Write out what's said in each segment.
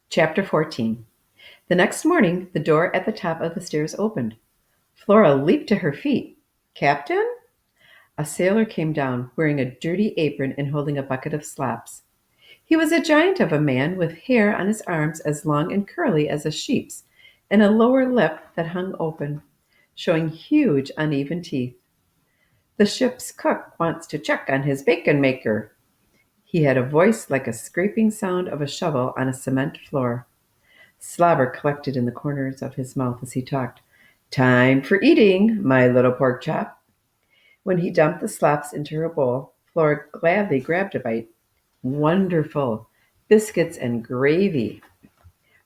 Chapter 14. The next morning, the door at the top of the stairs opened. Flora leaped to her feet. "Captain?" A sailor came down, wearing a dirty apron and holding a bucket of slops. He was a giant of a man with hair on his arms as long and curly as a sheep's, and a lower lip that hung open, showing huge uneven teeth. "The ship's cook wants to check on his bacon maker." He had a voice like a scraping sound of a shovel on a cement floor. Slobber collected in the corners of his mouth as he talked. "Time for eating, my little pork chop." When he dumped the slops into her bowl, Flora gladly grabbed a bite. Wonderful! Biscuits and gravy.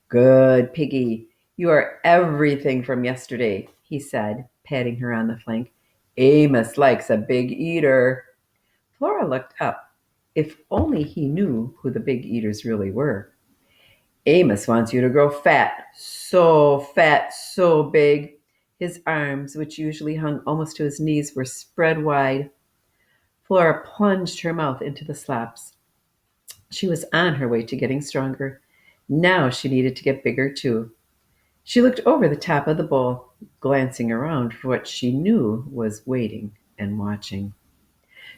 "Good piggy. You are everything from yesterday," he said, patting her on the flank. "Amos likes a big eater." Flora looked up. If only he knew who the big eaters really were. "Amos wants you to grow fat, so big." His arms, which usually hung almost to his knees, were spread wide. Flora plunged her mouth into the slops. She was on her way to getting stronger. Now she needed to get bigger too. She looked over the top of the bowl, glancing around for what she knew was waiting and watching.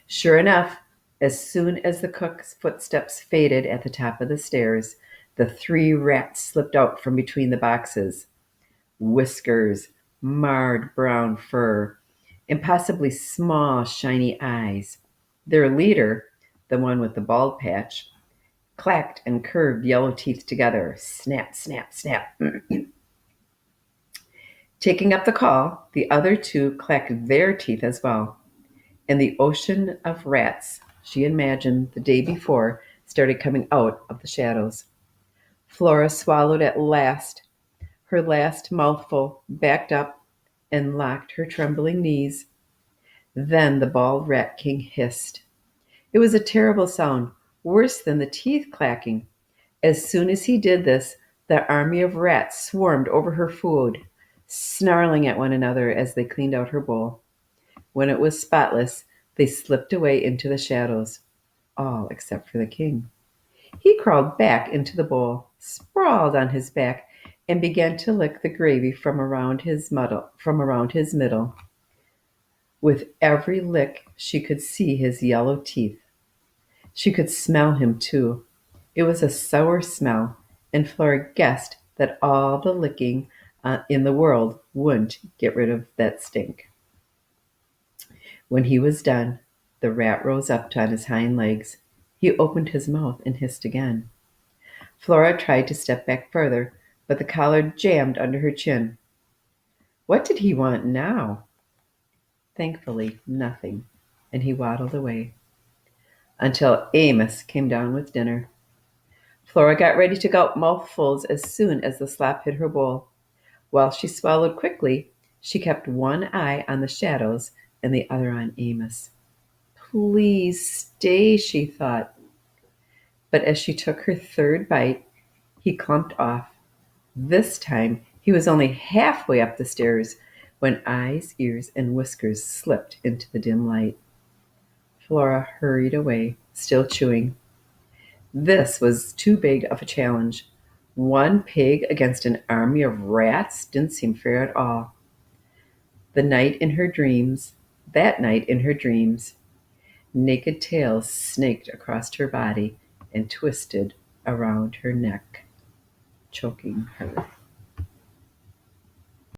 Sure enough, as soon as the cook's footsteps faded at the top of the stairs, the three rats slipped out from between the boxes. Whiskers, marred brown fur, impossibly small, shiny eyes. Their leader, the one with the bald patch, clacked and curved yellow teeth together. Snap, snap, snap. Taking up the call, the other two clacked their teeth as well. And the ocean of rats she imagined the day before started coming out of the shadows. Flora swallowed at last, her last mouthful, backed up, and locked her trembling knees. Then the bald rat king hissed. It was a terrible sound, worse than the teeth clacking. As soon as he did this, the army of rats swarmed over her food, snarling at one another as they cleaned out her bowl. When it was spotless, they slipped away into the shadows, all except for the king. He crawled back into the bowl, sprawled on his back, and began to lick the gravy from around his middle. With every lick, she could see his yellow teeth. She could smell him, too. It was a sour smell, and Flora guessed that all the licking in the world wouldn't get rid of that stink. When he was done, the rat rose up on his hind legs. He opened his mouth and hissed again. Flora tried to step back further, but the collar jammed under her chin. What did he want now? Thankfully, nothing, and he waddled away. Until Amos came down with dinner. Flora got ready to gulp mouthfuls as soon as the slop hit her bowl. While she swallowed quickly, she kept one eye on the shadows and the other on Amos. Please stay, she thought. But as she took her third bite, he clumped off. This time, he was only halfway up the stairs when eyes, ears, and whiskers slipped into the dim light. Flora hurried away, still chewing. This was too big of a challenge. One pig against an army of rats didn't seem fair at all. That night in her dreams, naked tails snaked across her body and twisted around her neck, choking her.